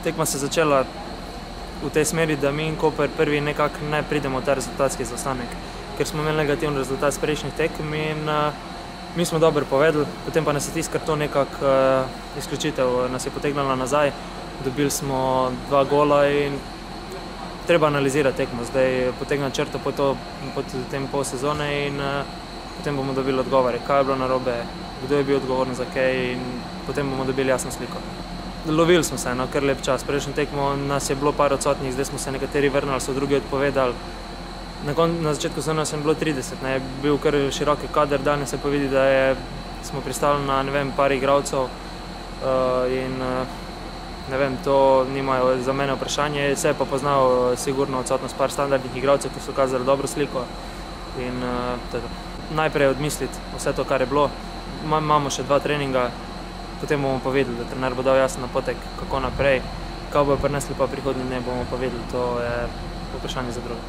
Tekma se je začela v tej smeri, da mi in Koper prvi nekako ne pridemo v ta rezultatski zaostanek, ker smo imeli negativni rezultat s prejšnjih tekem in mi smo dobro povedali, potem pa nas je tisti karton nekako izključitev nas je potegnila nazaj, dobili smo 2 gola in treba analizirati tekmo, zdaj potegnati črto po tem pol sezone in potem bomo dobili odgovore, kaj je bilo narobe, kdo je bil odgovoren za kaj in potem bomo dobili jasno sliko. Lovili smo se, kar lep čas. Prejšnjo tekmo nas je bilo par odsotnih, zdaj smo se nekateri vrnili, so drugi odpovedali. Na začetku sezone je bilo 30, je bil kar široki kader, danes se pa vidi, da smo pristali na par igralcev in ne vem, to nimajo za mene vprašanje. Se je pa poznal sigurno odsotnost par standardnih igralcev, ki so kazali dobro sliko in najprej odmisliti vse to, kar je bilo. Imamo še 2 treninga, potem bomo pa vedeli, da trener bo dal jasen napotek, kako naprej. Kaj bojo prinesli pa prihodnji dne, bomo pa vedeli, to je vprašanje za drugo.